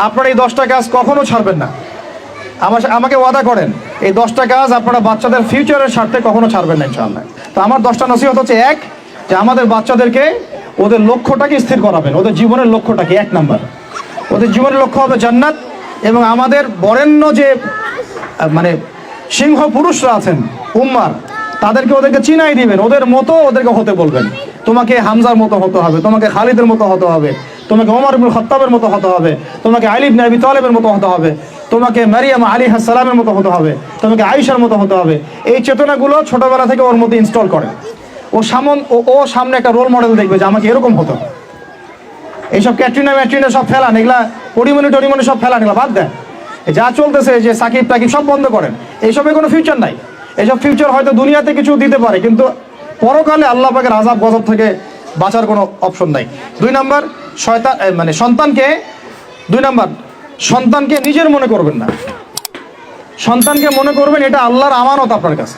আপনারা এই 10টা কাজ কখনো ছাড়বেন না। আমাকে ওয়াদা করেন এই 10টা কাজ আপনারা বাচ্চাদের ফিউচারের স্বার্থে কখনো ছাড়বেন না ইনশাআল্লাহ। তো আমার 10টা নসিহত হচ্ছে, এক, যে আমাদের বাচ্চাদেরকে ওদের লক্ষ্যটাকে স্থির করাবেন। ওদের জীবনের লক্ষ্যটাকে 1 নাম্বার, ওদের জীবনের লক্ষ্য হবে জান্নাত। এবং আমাদের বরেণ্য যে মানে সিংহ পুরুষরা আছেন উম্মার, ওদেরকে চিনাই দিবেন, ওদের মতো ওদেরকে হতে বলবেন। তোমাকে হামজার মতো হতে হবে, তোমাকে খালিদের মতো হতে হবে, তোমাকে ওমর ইবনে খাত্তাবের মতো হতে হবে, তোমাকে আলী ইবনে আবি তালেবের মতো হতে হবে, তোমাকে মারিয়াম আলাইহিস সালামের মতো হতে হবে, তোমাকে আয়েশার মতো হতে হবে। এই চেতনাগুলো ছোটবেলা থেকে ওর মধ্যে ইনস্টল করে। ও সামনে একটা রোল মডেল দেখবে যে আমাকে এরকম হতো। এইসব ক্যাটরিনা সব ফেলান, এগুলা পরিমণি সব ফেলান, এগুলা বাদ দেন। যা চলতেছে যে সাকিব টাকিব সব বন্ধ করেন, এইসবের কোনো ফিউচার নাই। এইসব ফিউচার হয়তো দুনিয়াতে কিছু দিতে পারে, কিন্তু পরকালে আল্লাহ পাকের আযাব গজব থেকে বাঁচার কোনো অপশন নাই। 2 নাম্বার, সন্তানকে নিজের মনে করবেন না। সন্তানকে মনে করবেন এটা আল্লাহর আমানত আপনার কাছে।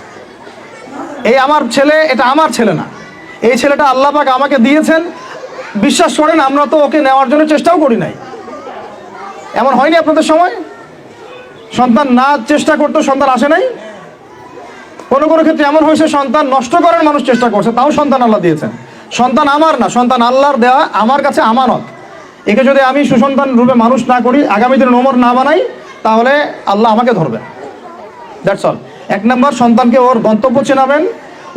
এই আমার ছেলে, এটা আমার ছেলে না, এই ছেলেটা আল্লাহ পাক আমাকে দিয়েছেন। বিশ্বাস করেন আমরা তো ওকে নেওয়ার জন্য চেষ্টাও করি নাই। এমন হয়নি আপনাদের সময়? সন্তান না চেষ্টা করতো সন্তান আসে নাই? কোনো ক্ষেত্রে এমন হয়েছে সন্তান নষ্ট করার মানুষ চেষ্টা করছে, তাও সন্তান আল্লাহ দিয়েছেন। সন্তান আমার না, সন্তান আল্লাহর দেওয়া, আমার কাছে আমানত। একে যদি আমি সুসন্তান রূপে মানুষ না করি, আগামী দিনে ওমর না বানাই, তাহলে আল্লাহ আমাকে ধরবে। That's all. 1 নাম্বার, সন্তানকে ওর গন্তব্য চেনাবেন,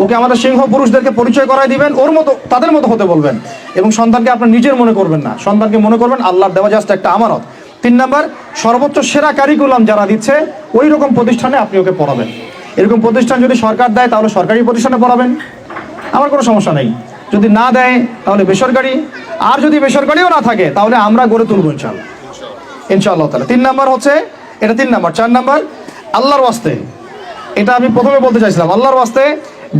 ওকে আমাদের সিংহ পুরুষদেরকে পরিচয় করাই দিবেন, ওর মতো তাদের মতো হতে বলবেন। এবং সন্তানকে আপনার নিজের মনে করবেন না, সন্তানকে মনে করবেন আল্লাহর দেওয়া জাস্ট একটা আমানত। 3 নাম্বার, সর্বোচ্চ সেরা কারিকুলাম যারা দিচ্ছে ওই রকম প্রতিষ্ঠানে আপনি ওকে পড়াবেন। এরকম প্রতিষ্ঠান যদি সরকার দেয় তাহলে সরকারি প্রতিষ্ঠানে পড়াবেন, আমার কোনো সমস্যা নেই। যদি না দেয় তাহলে বেসরকারি, আর যদি বেসরকারিও না থাকে তাহলে আমরা গড়ে তুলবো ইনশাআল্লাহ তাআলা। 3 নাম্বার হচ্ছে এটা, 3 নাম্বার। 4 নাম্বার, আল্লাহর ওয়াস্তে, এটা আমি প্রথমে বলতে চাইছিলাম, আল্লাহর ওয়াস্তে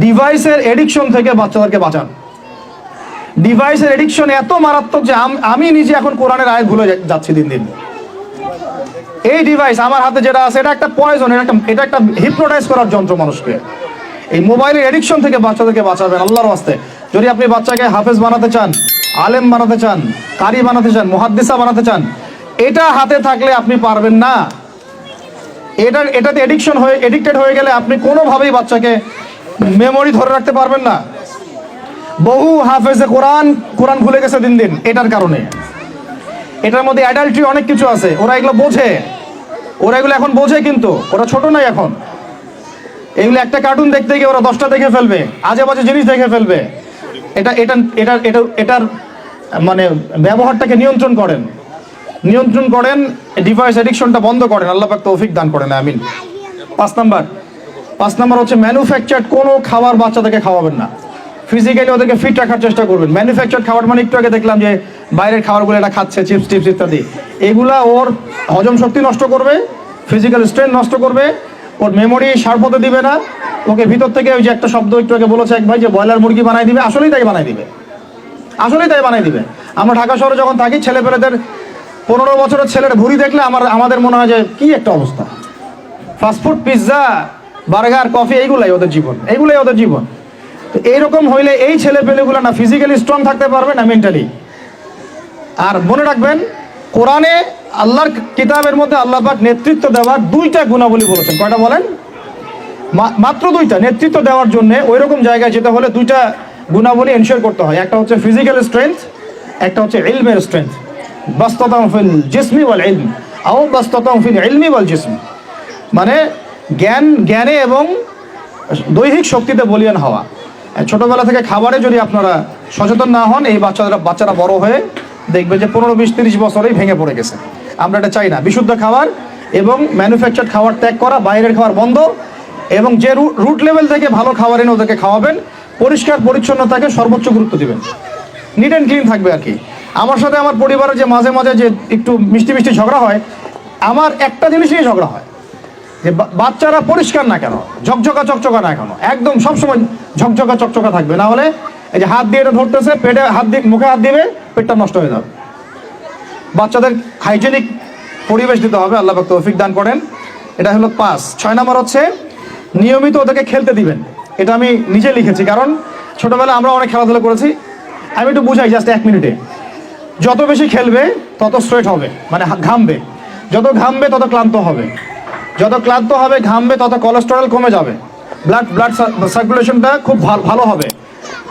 ডিভাইসের এডিকশন থেকে বাচ্চাদেরকে বাঁচান। ডিভাইসের এডিকশন এত মারাত্মক যে আমি নিজে এখন কোরআনের আয়াত ভুলে যাচ্ছি দিন দিন। এই ডিভাইস আমার হাতে যেটা আছে এটা একটা পয়জন, এটা একটা হিপনোটাইজ করার যন্ত্র মানুষকে। এই মোবাইলের এডিকশন থেকে বাচ্চাদেরকে বাঁচাবেন আল্লাহর ওয়াস্তে। যদি আপনি বাচ্চাকে হাফেজ বানাতে চান, আলেম বানাতে চান, কারি বানাতে চান, মুহাদ্দিসা বানাতে চান, এটা হাতে থাকলে আপনি পারবেন না। এটাতে এডিক্টেড হয়ে গেলে আপনি কোনোভাবেই বাচ্চাকে মেমোরি ধরে রাখতে পারবেন না। বহু হাফেজে কোরআন ভুলে গেছে দিন দিন এটার কারণে। এটার মধ্যে অ্যাডাল্ট্রি অনেক কিছু আছে, ওরা এগুলো এখন বোঝে, কিন্তু ওরা ছোট নাই এখন। এগুলো একটা কার্টুন দেখতে গিয়ে ওরা 10টা দেখে ফেলবে, আজে বাজে জিনিস দেখে ফেলবে। এটার মানে ব্যবহারটাকে নিয়ন্ত্রণ করেন, ডিভাইস এডিকশনটা বন্ধ করেন। আল্লাহ পাক তৌফিক দান করেন, আমিন। 5 নাম্বার হচ্ছে ম্যানুফ্যাকচার্ড কোনো খাবার বাচ্চাদেরকে খাওয়াবেন না। ফিজিক্যালি ওদেরকে ফিট রাখার চেষ্টা করবেন। ম্যানুফ্যাকচার্ড খাবার মানে একটু আগে দেখলাম যে বাইরের খাবারগুলো এটা খাচ্ছে, চিপস টিপস ইত্যাদি, এগুলা ওর হজম শক্তি নষ্ট করবে, ফিজিক্যাল স্ট্রেংথ নষ্ট করবে, ওর মেমোরি শার্প হতে দিবে না। ওকে ভিতর থেকে ওই যে একটা শব্দ একটু আগে বলেছে এক ভাই যে ব্রয়লার মুরগি বানাই দিবে, আসলেই তাই বানাই দিবে। আমরা ঢাকা শহরে যখন থাকি, ছেলেপেলেদের 15 বছরের ছেলের ভুঁড়ি দেখলে আমাদের মনে হয় যে কি একটা অবস্থা। ফাস্টফুড, পিৎজা, বার্গার, কফি, এইগুলাই ওদের জীবন। তো এইরকম হইলে এই ছেলেপেলেগুলো না ফিজিক্যালি স্ট্রং থাকতে পারবে না মেন্টালি। আর মনে রাখবেন, কোরআনে আল্লাহর কিতাবের মধ্যে আল্লাহ পাক নেতৃত্ব দেওয়ার 2টা গুণাবলী বলেছেন। কয়টা বলেন? মাত্র 2টা। নেতৃত্ব দেওয়ার জন্য ওই রকম জায়গায় যেতে হলে 2টা গুণাবলী এনশিওর করতে হয়। একটা হচ্ছে ফিজিক্যাল স্ট্রেংথ, একটা হচ্ছে ইলমের স্ট্রেংথ। বাসতাতাম ফিল জিসমি ওয়াল ইলম আও বাসতাতাম ফিল ইলমি ওয়াল জিসমি, মানে জ্ঞানে এবং দৈহিক শক্তিতে বলীয়ান হওয়া। ছোটবেলা থেকে খাবারে যদি আপনারা সচেতন না হন, এই বাচ্চারা বড় হয়ে দেখবে যে 15, 20, 30 বছরেই ভেঙে পড়ে গেছে। আমরা এটা চাই না। বিশুদ্ধ খাবার এবং ম্যানুফ্যাকচার্ড খাবার ত্যাগ করা, বাইরের খাবার বন্ধ, এবং যে রুট লেভেল থেকে ভালো খাবার এনে ওদেরকে খাওয়াবেন। পরিষ্কার পরিচ্ছন্নতাকে সর্বোচ্চ গুরুত্ব দিবেন, নিট অ্যান্ড ক্লিন থাকবে আর কি। আমার সাথে আমার পরিবারের যে মাঝে মাঝে যে একটু মিষ্টি ঝগড়া হয়, আমার একটা জিনিস নিয়ে ঝগড়া হয় যে বাচ্চারা পরিষ্কার না কেন, চকচকা না কেন, একদম সবসময় চকচকা থাকবে। না হলে এই যে হাত দিয়ে এটা ধরতেছে, পেটে হাত দিয়ে, মুখে হাত দিবে, পেটটা নষ্ট হয়ে যাবে। বাচ্চাদের হাইজেনিক পরিবেশ দিতে হবে, আল্লাহ পাক তৌফিক দান করেন। এটা হলো 5। 6 নাম্বার হচ্ছে নিয়মিত ওদেরকে খেলতে দিবেন। এটা আমি নিজে লিখেছি, কারণ ছোটবেলায় আমরা অনেক খেলাধুলা করেছি। আমি একটু বুঝাই জাস্ট 1 মিনিটে। যত বেশি খেলবে তত স্ট্রেট হবে, মানে ঘামবে। যত ঘামবে তত ক্লান্ত হবে, যত ক্লান্ত হবে ঘামবে তত কোলেস্টেরল কমে যাবে, ব্লাড সার্কুলেশনটা খুব ভালো হবে।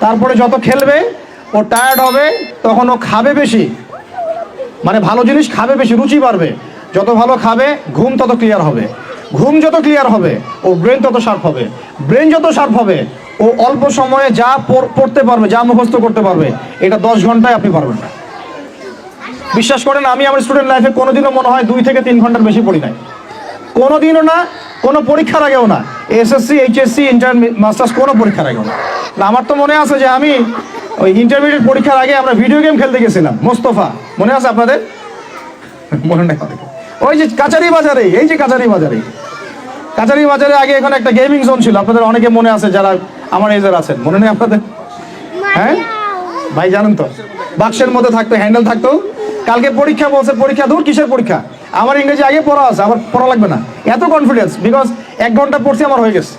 তারপরে যত খেলবে ও টায়ার্ড হবে, তখন ও খাবে বেশি, মানে ভালো জিনিস খাবে বেশি, রুচি বাড়বে। যত ভালো খাবে ঘুম তত ক্লিয়ার হবে, ঘুম যত ক্লিয়ার হবে ও ব্রেন তত শার্প হবে, ব্রেন যত শার্প হবে ও অল্প সময়ে যা পড়তে পারবে, যা মুখস্থ করতে পারবে, এটা 10 ঘন্টায় আপনি পারবেন না। বিশ্বাস করেন, আমি আমার স্টুডেন্ট লাইফে কোনোদিনও মনে হয় 2 থেকে 3 ঘন্টার বেশি পড়ি নাই, কোনোদিনও না, কোনো পরীক্ষার আগেও না, এসএসসি, এইচএসসি, ইন্টার, মাস্টার্স, কোনো পরীক্ষার আগেও না। আমার তো মনে আছে যে আমি ওই ইন্টারমিডিয়েট পরীক্ষার আগে আমরা ভিডিও গেম খেলতে গেছিলাম, মোস্তফা, মনে আছে আপনাদের? মনে নেই, ওই যে কাচারি বাজারে, এই যে কাচারি বাজারে, কাচারি বাজারে আগে এখানে একটা গেমিং জোন ছিল, আপনাদের অনেকে মনে আছে যারা আমার এজের আছেন, মনে নেই আপনাদের? হ্যাঁ ভাই, জানেন তো, বাক্সের মধ্যে থাকতো, হ্যান্ডেল থাকতো। কালকে পরীক্ষা বলছে, পরীক্ষা দূর, কিসের পরীক্ষা, আমার ইংরেজি আগে পড়া আছে, আমার পড়া লাগবে না, এত কনফিডেন্স, বিকজ 1 ঘন্টা পড়ছি, আমার হয়ে গেছে।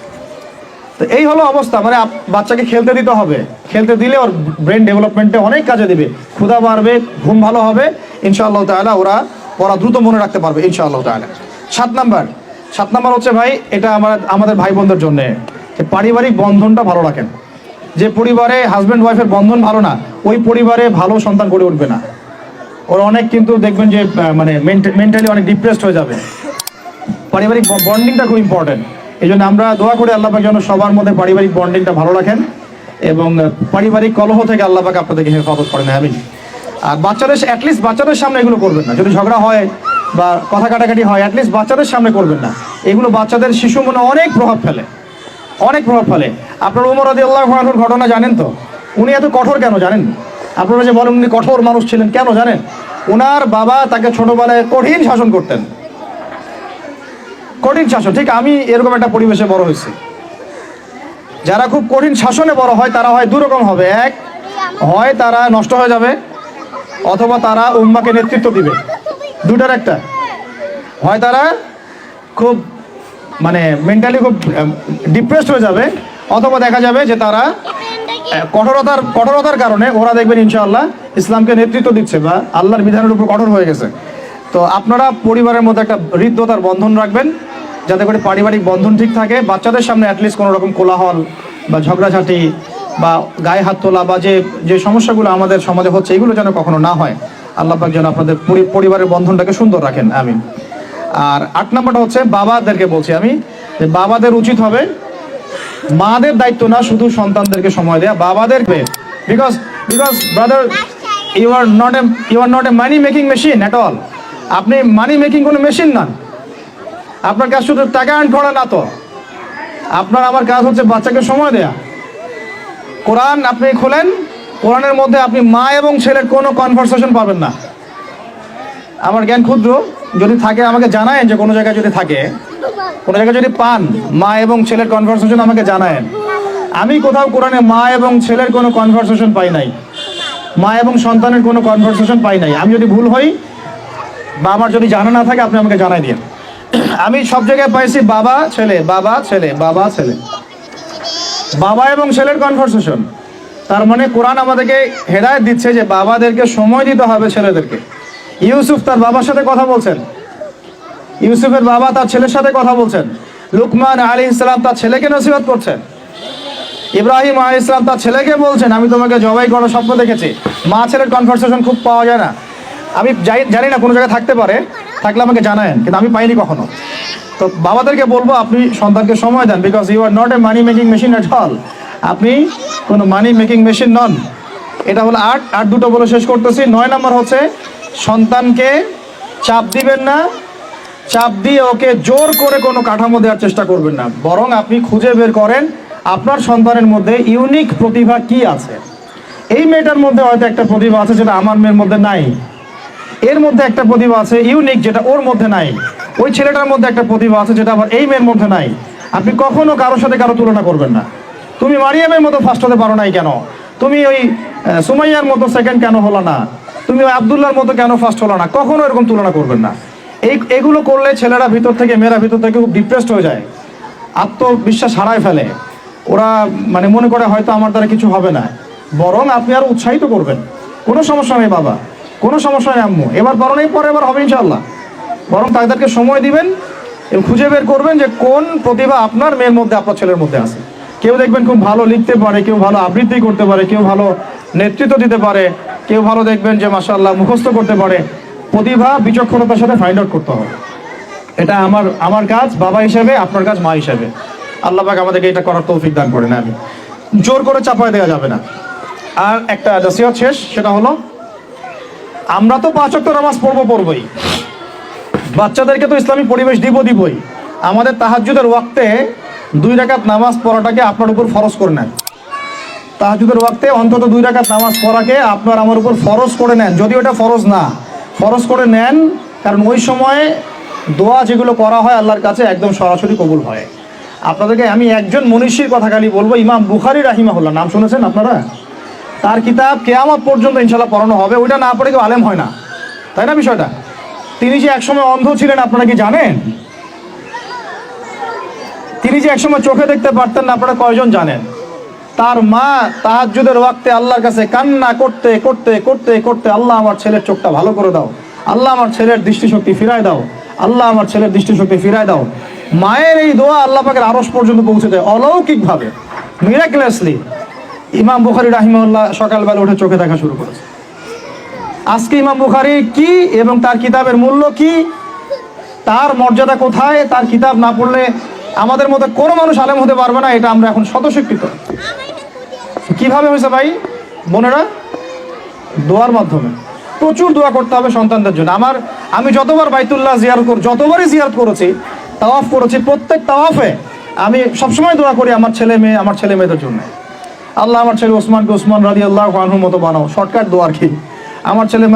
তো এই হলো অবস্থা, মানে বাচ্চাকে খেলতে দিতে হবে, খেলতে দিলে ওর ব্রেন ডেভেলপমেন্টে অনেক কাজে দিবে, ক্ষুধা বাড়বে, ঘুম ভালো হবে, ইনশাআল্লাহ তাআলা ওরা পড়া দ্রুত মনে রাখতে পারবে ইনশাআল্লাহ তাআলা। 7 নাম্বার হচ্ছে ভাই, এটা আমাদের ভাই বোনদের জন্য, যে পারিবারিক বন্ধনটা ভালো রাখেন। যে পরিবারে হাজব্যান্ড ওয়াইফের বন্ধন ভালো না, ওই পরিবারে ভালো সন্তান গড়ে উঠবে না। ওরা অনেক কিন্তু দেখবেন যে মানে মেন্টালি অনেক ডিপ্রেসড হয়ে যাবে। পারিবারিক বন্ডিংটা খুব ইম্পর্টেন্ট, এই জন্য আমরা দোয়া করি আল্লাহ পাক যেন সবার মধ্যে পারিবারিক বন্ডিংটা ভালো রাখেন এবং পারিবারিক কলহ থেকে আল্লাহ পাক আপনাদেরকে হেফাজত করেন, আমিন। আর বাচ্চাদের, অ্যাটলিস্ট বাচ্চাদের সামনে এগুলো করবেন না, যদি ঝগড়া হয় বা কথা কাটাকাটি হয়, অ্যাটলিস্ট বাচ্চাদের সামনে করবেন না। এগুলো বাচ্চাদের শিশু মনে অনেক প্রভাব ফেলে, অনেক প্রভাব ফেলে। আপনার ওমর রাদিয়াল্লাহু আনহুর ঘটনা জানেন তো? উনি এত কঠোর কেন জানেন? আপনারা যে বলেন উনি কঠোর মানুষ ছিলেন, কেন জানেন? ওনার বাবা তাকে ছোটবেলায় কঠিন শাসন করতেন, কঠিন শাসন। ঠিক আমি এরকম একটা পরিবেশে বড় হয়েছি। যারা খুব কঠিন শাসনে বড় হয় তারা হয় দুরকম হবে, এক হয় তারা নষ্ট হয়ে যাবে, অথবা তারা উম্মাকে নেতৃত্ব দিবে, দুটার একটা। হয় তারা খুব মানে মেন্টালি খুব ডিপ্রেসড হয়ে যাবে, অথবা দেখা যাবে যে তারা কঠোরতার কারণে ওরা দেখবেন ইনশাআল্লাহ ইসলামকে নেতৃত্ব দিচ্ছে বা আল্লাহর বিধানের উপর কঠোর হয়ে গেছে। তো আপনারা পরিবারের মধ্যে একটা হৃদ্যতার বন্ধন রাখবেন, যাতে করে পারিবারিক বন্ধন ঠিক থাকে। বাচ্চাদের সামনে অ্যাটলিস্ট কোনো রকম কোলাহল বা ঝগড়াঝাটি বা গায়ে হাত তোলা বা যে সমস্যাগুলো আমাদের সমাজে হচ্ছে, এগুলো যেন কখনো না হয়। আল্লাহ পাক যেন আপনাদের পরিবারের বন্ধনটাকে সুন্দর রাখেন, আমিন। আর 8 নাম্বারটা হচ্ছে বাবাদেরকে বলছি আমি, যে বাবাদের উচিত হবে, মাদের দায়িত্ব না শুধু সন্তানদেরকে সময় দেয়া, বাবাদেরকে। Because brother, you are not a money making machine at all. আপনি মানি মেকিং কোনো মেশিন নন, আপনার কাজ শুধু টাকা আর্ন করা না, তো আপনার আমার কাজ হচ্ছে বাচ্চাকে সময় দেয়া। কোরআন আপনি খোলেন, কোরআনের মধ্যে আপনি মা এবং ছেলের কোনো কনভারসেশন পাবেন না। আমার জ্ঞান ক্ষুদ্র, যদি থাকে আমাকে জানায়েন, যে কোনো জায়গায় যদি থাকে, কোনো জায়গায় যদি পান মা এবং ছেলের কনভারসেশন আমাকে জানায়েন। আমি কোথাও কোরআনে মা এবং ছেলের কোনো কনভারসেশন পাই নাই, মা এবং সন্তানের কোনো কনভারসেশন পাই নাই। আমি যদি ভুল হই বা আমার যদি জানা না থাকে আপনি আমাকে জানাই দিন। আমি সব জায়গায় পাইছি বাবা ছেলে, বাবা ছেলে, বাবা ছেলে, বাবা এবং ছেলের কনভারসেশন। তার মানে কোরআন আমাদেরকে হেদায়েত দিচ্ছে যে বাবাদেরকে সময় দিতে হবে ছেলেদেরকে। ইউসুফ তার বাবার সাথে কথা বলছেন, ইউসুফের বাবা তার ছেলের সাথে কথা বলছেন, লুকমান আলাইহিস সালাম তার ছেলেকে নসিহত করছেন, ইব্রাহিম আলাইহিস সালাম তার ছেলেকে বলছেন আমি তোমাকে জবাই করার স্বপ্ন দেখেছি। মা ছেলের কনভারসেশন খুব পাওয়া যায় না। আমি জানি না, কোনো জায়গায় থাকতে পারে, থাকলে আমাকে জানায়েন, কিন্তু আমি পাইনি কখনো। তো বাবাদেরকে বলবো আপনি সন্তানকে সময় দেন, because you are not a money making machine at all. আপনি কোনো মানি মেকিং মেশিন নন। এটা হলো 8 দুটো বলে শেষ করতেছি। 9 নাম্বার হচ্ছে সন্তানকে চাপ দিবেন না, চাপ দিয়ে ওকে জোর করে কোনো কাঠামো দেওয়ার চেষ্টা করবেন না, বরং আপনি খুঁজে বের করেন আপনার সন্তানের মধ্যে ইউনিক প্রতিভা কি আছে। এই মেয়েটার মধ্যে হয়তো একটা প্রতিভা আছে যেটা আমার মেয়ের মধ্যে নাই, এর মধ্যে একটা প্রতিভা আছে ইউনিক যেটা ওর মধ্যে নাই, ওই ছেলেটার মধ্যে একটা প্রতিভা আছে যেটা আবার এই মেয়ের মধ্যে নাই। আপনি কখনো কারোর সাথে কারো তুলনা করবেন না। তুমি মারিয়ামের মতো ফার্স্ট হতে পারো নাই কেন, তুমি ওই সুমাইয়ার মতো সেকেন্ড কেন হলো না, তুমি ওই আব্দুল্লাহর মতো কেন ফার্স্ট হলো না, কখনো এরকম তুলনা করবেন না। এগুলো করলে ছেলেরা ভিতর থেকে, মেয়েরা ভিতর থেকে খুব ডিপ্রেসড হয়ে যায়, আত্মবিশ্বাস হারায় ফেলে। ওরা মানে মনে করে হয়তো আমার দ্বারা কিছু হবে না, বরং আপনি আরো উৎসাহিত করবেন, কোনো সমস্যা নেই বাবা, কোনো সমস্যা নেই আম্মু, এবার বড় নেই পরে এবার হবে ইনশাআল্লাহ। বরং তাদেরকে সময় দিবেন এবং খুঁজে বের করবেন যে কোন প্রতিভা আপনার মেয়ের মধ্যে আপনার ছেলের মধ্যে আছে। কেউ দেখবেন খুব ভালো লিখতে পারে, কেউ ভালো আবৃত্তি করতে পারে, কেউ ভালো নেতৃত্ব দিতে পারে, কেউ ভালো দেখবেন যে মাশাআল্লাহ মুখস্থ করতে পারে। প্রতিভা বিচক্ষণতার সাথে ফাইন্ড আউট করতে হবে। এটা আমার কাজ বাবা হিসেবে, আপনার কাজ মা হিসেবে। আল্লাহ পাক আমাদেরকে এটা করার তৌফিক দান করেন। আমি জোর করে চাপায় দেওয়া যাবে না। আর একটা নসিহত শেষ, সেটা হলো আমরা তো 5 ওয়াক্ত নামাজ পড়বই, বাচ্চাদেরকে তো ইসলামী পরিবেশ দিবই। আমাদের তাহাজ্জুদের ওয়াক্তে 2 রাকাত নামাজ পড়াটাকে আপনার উপর ফরজ করে নেন। তাহাজ্জুদের ওয়াক্তে অন্তত 2 রাকাত নামাজ পড়াকে আপনার আমার উপর ফরজ করে নেন, যদি ওটা ফরজ না, ফরজ করে নেন। কারণ ওই সময়ে দোয়া যেগুলো করা হয় আল্লাহর কাছে একদম সরাসরি কবুল হয়। আপনাদেরকে আমি একজন মনীষীর কথা খালি বলবো, ইমাম বুখারী রাহিমাহুল্লাহ, নাম শুনেছেন আপনারা? তার কিতাব কিয়ামত পর্যন্ত ইনশাআল্লাহ পড়ানো হবে। ওইটা না পড়ে কেউ আলেম হয় না, তাই না বিষয়টা? তিনি যে একসময় অন্ধ ছিলেন আপনারা কি জানেন? তিনি যে একসময় চোখে দেখতে পারতেন না, আপনারা কয়জন জানেন? তার মা তাহাজ্জুদের ওয়াক্তে আল্লাহর কাছে কান্না করতে করতে করতে করতে, আল্লাহ আমার ছেলের চোখটা ভালো করে দাও, আল্লাহ আমার ছেলের দৃষ্টিশক্তি ফিরায় দাও, আল্লাহ আমার ছেলের দৃষ্টিশক্তি ফিরায় দাও। মায়ের এই দোয়া আল্লাহ পাকের আরশ পর্যন্ত পৌঁছে যায় অলৌকিকভাবে, মিরাকুলাসলি। ইমাম বুখারী রাহিমাহুল্লাহ সকালবেলা উঠে চোখে দেখা শুরু করেছে। আজকে ইমাম বুখারী কি এবং তার কিতাবের মূল্য কি, তার মর্যাদা কোথায়, তার কিতাব না পড়লে আমাদের মধ্যে কোনো মানুষ আলেম হতে পারবে না, এটা আমরা এখন স্বতঃস্বীকৃত। কিভাবে হয়েছে ভাই বোনেরা? দোয়ার মাধ্যমে। প্রচুর দোয়া করতে হবে সন্তানদের জন্য। আমি যতবার বাইতুল্লাহ যতবারই জিয়ারত করেছি, তাওয়াফ করেছি, প্রত্যেক তাওয়াফে আমি সবসময় দোয়া করি আমার ছেলে মেয়েদের জন্য। আল্লাহ আমার ছেলে ওসমানকে ওসমান রাদিয়াল্লাহু আনহুর মতো বানাও, শর্টকাট দোয়া আর কি। আমার ছেলে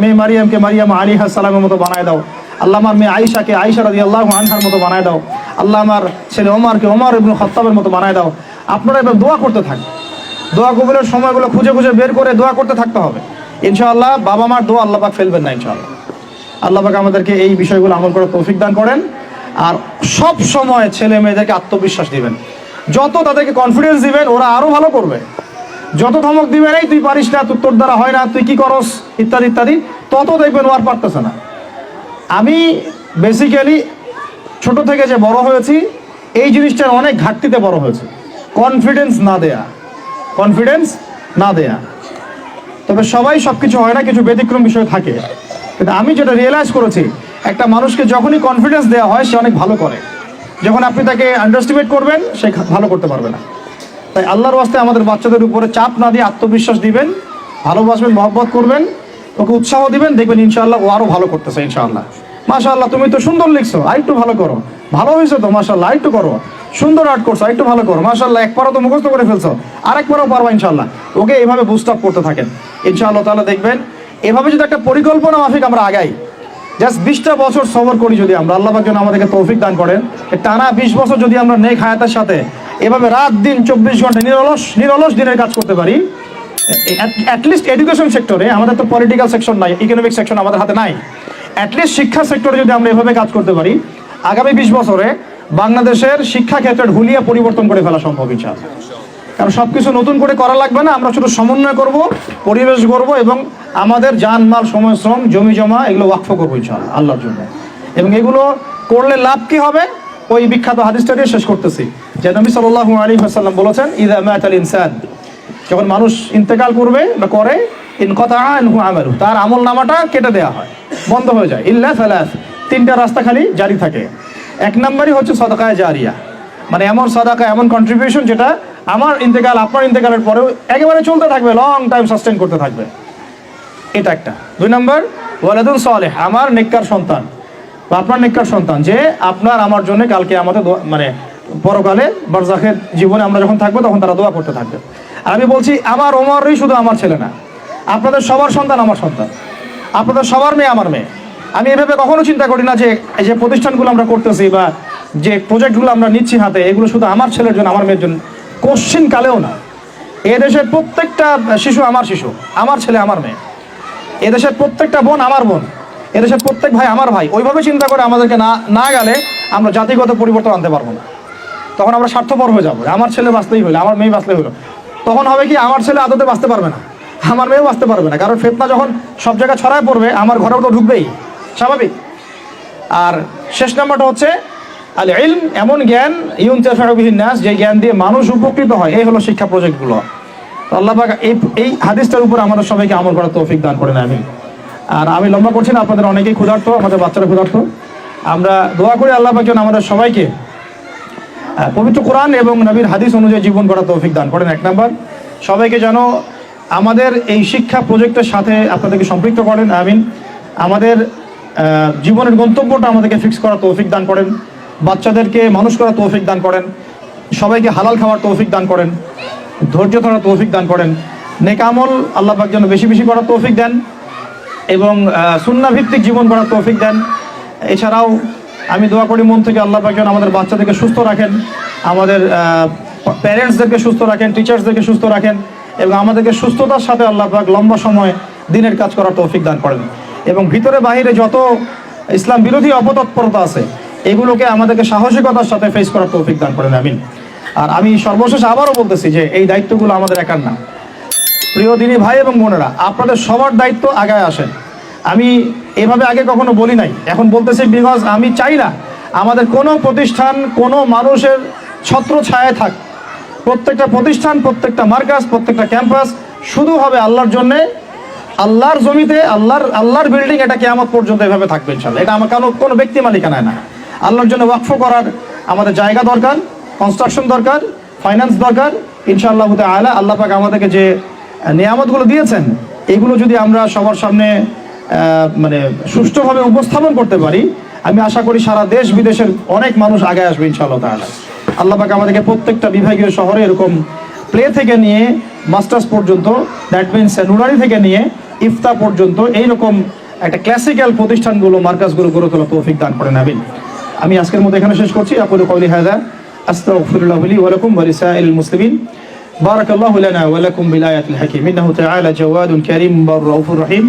মেয়ে মারিয়ামকে মারিয়াম আলাইহিস সালামের মতো বানায় দাও। আল্লাহ আমার মেয়ে আয়েশাকে আয়েশা রাদিয়াল্লাহু আনহার মতো বানায় দাও। আল্লাহ আমার ছেলে ওমরকে ওমর ইবনে খাত্তাবের মতো বানায় দাও। আপনারা এবার দোয়া করতে থাকেন, দোয়া কবুলের সময়গুলো খুঁজে খুঁজে বের করে দোয়া করতে থাকতে হবে ইনশাআল্লাহ। বাবা মার দোয়া আল্লাহ পাক ফেলবেন না ইনশাআল্লাহ। আল্লাহ পাক আমাদেরকে এই বিষয়গুলো আমল করার তৌফিক দান করেন। আর সব সময় ছেলে মেয়েদেরকে আত্মবিশ্বাস দিবেন, যত তাদেরকে কনফিডেন্স দিবেন ওরা আরো ভালো করবে। যত ধমক দিবেন এই তুই পারিস না, তোর দ্বারা হয় না, তুই কি করস, ইত্যাদি ইত্যাদি, তত দেখবেন ও আর পারতেছে না। আমি বেসিক্যালি ছোট থেকে যে বড় হয়েছি, এই জিনিসটার অনেক ঘাটতিতে বড় হয়েছে, কনফিডেন্স না দেয়া। তবে সবাই সবকিছু হয় না, কিছু ব্যতিক্রম বিষয় থাকে। কিন্তু আমি যেটা রিয়েলাইজ করেছি, একটা মানুষকে যখনই কনফিডেন্স দেওয়া হয় সে অনেক ভালো করে। যখন আপনি তাকে আন্ডারস্টিমেট করবেন সে ভালো করতে পারবে না। তাই আল্লাহর ওয়াস্তে আমাদের বাচ্চাদের উপরে চাপ না দিয়ে আত্মবিশ্বাস দিবেন, ভালোবাসবেন, মহব্বত করবেন, ওকে উৎসাহ দিবেন, দেখবেন ইনশাআল্লাহ ও আরো ভালো করতেছে ইনশাআল্লাহ। মাশাআল্লাহ তুমি তো সুন্দর লিখছো, আরেকটু ভালো করো, ভালো হয়েছে তো মাশাআল্লাহ, আরেকটু করো, সুন্দর আর্ট করছো, আরেকটু ভালো করো, মাশাআল্লাহ একবারও তো মুখস্থ করে ফেলছো, আরেকবারও পারবা ইনশাআল্লাহ। ওকে এইভাবে বুস্ট আপ করতে থাকেন ইনশাআল্লাহ তাআলা। দেখবেন এভাবে যদি একটা পরিকল্পনা মাফিক আমরা আগাই, জাস্ট 20টা বছর সবর করি যদি আমরা, আল্লাহ পাক যেন আমাদেরকে তৌফিক দান করেন, টানা 20 বছর যদি আমরা নেক হায়াতের সাথে এভাবে রাত দিন 24 ঘন্টা নিরলস দিনের কাজ করতে পারি, অ্যাটলিস্ট এডুকেশন সেক্টরে, আমাদের তো পলিটিক্যাল সেকশন নাই, ইকোনমিক সেকশন আমাদের হাতে নাই, অ্যাটলিস্ট শিক্ষা সেক্টরে যদি আমরা এভাবে কাজ করতে পারি, আগামী 20 বছরে বাংলাদেশের শিক্ষা ক্ষেত্রের হুলিয়া পরিবর্তন করে ফেলা সম্ভব ইনশাআল্লাহ। কারণ সবকিছু নতুন করে করা লাগবে না, আমরা শুধু সমন্বয় করব, পরিবেশ করব এবং আমাদের জানমাল, সময়, শ্রম, জমি জমা এগুলো ওয়াকফ করবো ইনশাআল্লাহ আল্লাহর জন্য। এবং এগুলো করলে লাভ কি হবে? ওই বিখ্যাত হাদিসটা দিয়ে শেষ করতেছি, যে নবী সাল্লাল্লাহু আলাইহি ওয়াসাল্লাম বলেছেন, ইযা মাতাল ইনসান, যখন মানুষ ইন্তেকাল করবে বা করে, ইনকাতা আনহু আমালু, তার আমল নামাটা কেটে দেওয়া হয়, বন্ধ হয়ে যায়, ইল্লা সালাস, 3টা রাস্তা খালি জারি থাকে। 1 নম্বরই হচ্ছে সাদাকায়ে জারিয়া, মানে এমন সাদাকা, এমন কন্ট্রিবিউশন যেটা আমার ইন্তেকাল, আপনার ইন্তেকালের পরেও একেবারে চলতে থাকবে, লং টাইম সাস্টেন করতে থাকবে, এটা একটা। 2 নম্বর ওয়ালাদুন সালেহ, আমার নেককার সন্তান বা আপনার নেককার সন্তান, যে আপনার আমার জন্য কালকে আমাদের মানে পরকালে বারজাখের জীবনে আমরা যখন থাকবো তখন তারা দোয়া করতে থাকবে। আর আমি বলছি আমার ওমরই শুধু আমার ছেলে না, আপনাদের সবার সন্তান আমার সন্তান, আপনাদের সবার মেয়ে আমার মেয়ে। আমি এভাবে কখনো চিন্তা করি না যে এই যে প্রতিষ্ঠানগুলো আমরা করতেছি বা যে প্রজেক্টগুলো আমরা নিচ্ছি হাতে, এগুলো শুধু আমার ছেলের জন্য, আমার মেয়ের জন্য, কোশ্চিন কালেও না। এদেশের প্রত্যেকটা শিশু আমার শিশু, আমার ছেলে আমার মেয়ে। এদেশের প্রত্যেকটা বোন আমার বোন, এদেশের প্রত্যেক ভাই আমার ভাই। ওইভাবে চিন্তা করে আমাদেরকে না গেলে আমরা জাতিগত পরিবর্তন আনতে পারবো না। তখন আমরা স্বার্থপর হয়ে যাবো, আমার ছেলে বাঁচতেই হইলো, আমার মেয়ে বাঁচলেই হইলো। তখন হবে কি, আমার ছেলে আদতে বাঁচতে পারবে না, আমার মেয়েও বাঁচতে পারবে না, কারণ ফিতনা যখন সব জায়গায় ছড়ায় পড়বে আমার ঘরেও তো ঢুকবেই, স্বাভাবিক। আর শেষ নাম্বারটা হচ্ছে আল ইলম, এমন জ্ঞান ইউনতাফাউ বিহিন নাস, যে জ্ঞান দিয়ে মানুষ উপকৃত হয়। এই হলো শিক্ষা প্রজেক্টগুলো। তো আল্লাহ পাক এই হাদিসটার উপর আমাদের সবাইকে আমল করার তৌফিক দান করেন, আমিন। আর আমি লম্বা করছি না, আপনাদের অনেকেই ক্ষুধার্ত, আমাদের বাচ্চারা ক্ষুধার্ত। আমরা দোয়া করি আল্লাহ পাক যেন আমাদের সবাইকে পবিত্র কোরআন এবং নবীর হাদিস অনুযায়ী জীবন গড়ার তৌফিক দান করেন। এক নাম্বার, সবাইকে যেন আমাদের এই শিক্ষা প্রজেক্টের সাথে আপনাদেরকে সম্পৃক্ত করেন, আমিন। আমাদের জীবনের গন্তব্যটা আমাদেরকে ফিক্স করার তৌফিক দান করেন, বাচ্চাদেরকে মানুষ করার তৌফিক দান করেন, সবাইকে হালাল খাওয়ার তৌফিক দান করেন, ধৈর্য ধরার তৌফিক দান করেন, নেক আমল আল্লাহ পাক যেন বেশি বেশি করার তৌফিক দেন এবং সুন্নাহ ভিত্তিক জীবন গড়ার তৌফিক দেন। এছাড়াও আমি দোয়া করি মন থেকে আল্লাহ পাক যেন আমাদের বাচ্চাদেরকে সুস্থ রাখেন, আমাদের প্যারেন্টসদেরকে সুস্থ রাখেন, টিচার্সদেরকে সুস্থ রাখেন এবং আমাদেরকে সুস্থতার সাথে আল্লাহ পাক লম্বা সময় দিনের কাজ করার তৌফিক দান করেন। এবং ভিতরে বাহিরে যত ইসলাম বিরোধী অপতৎপরতা আছে এগুলোকে আমাদেরকে সাহসিকতার সাথে ফেস করার তৌফিক দান করেন, আমিন। আর আমি সর্বশেষ আবারও বলতেছি যে এই দায়িত্বগুলো আমাদের একার না। প্রিয় দিনী ভাই এবং বোনেরা, আপনাদের সবার দায়িত্ব আগায় আসেন। আমি এভাবে আগে কখনো বলি নাই, এখন বলতেছি বিকজ আমি চাই না আমাদের কোনো প্রতিষ্ঠান কোনো মানুষের ছত্র ছায়ায় থাক। প্রত্যেকটা প্রতিষ্ঠান, প্রত্যেকটা মার্কাজ, প্রত্যেকটা ক্যাম্পাস শুধু হবে আল্লাহর জন্যে, আল্লাহর জমিতে, আল্লাহর বিল্ডিং, এটা কিয়ামত পর্যন্ত এভাবে থাকবে ইনশাআল্লাহ। এটা আমার কোনো ব্যক্তি মালিকানায় না। আল্লাহর জন্য ওয়াকফ করার আমাদের জায়গা দরকার, কনস্ট্রাকশন দরকার, ফাইন্যান্স দরকার। ইনশাআল্লাহ তাআলা আল্লাহ পাক আমাদেরকে যে নিয়ামতগুলো দিয়েছেন এগুলো যদি আমরা সবার সামনে মানে সুষ্ঠুভাবে উপস্থাপন করতে পারি, আমি আশা করি সারা দেশ বিদেশের অনেক মানুষ আগে আসবে ইনশাআল্লাহ তাআলা। আল্লাহ পাক আমাদেরকে প্রত্যেকটা বিভাগীয় শহরে এরকম প্লে থেকে নিয়ে মাস্টার্স পর্যন্ত, দ্যাট মিনস নুরানি থেকে নিয়ে ইফতা পর্যন্ত এইরকম একটা ক্লাসিক্যাল প্রতিষ্ঠানগুলো, মার্কাজগুলো গড়ে তোলা তৌফিক দান করেন, আমিন। আমি আজকের মতো এখানে শেষ করছি। আকুলু কওলি হাযা আস্তাগফিরুল্লাহ লি ওয়া লাকুম ওয়া লিসাইরিল মুসলিমিন। বারাকাল্লাহু লানা ওয়া লাকুম বিল আয়াতিল হাকীম। ইন্নাহু তাআলা জাওয়াদুন কারীম রাউফুর রহিম।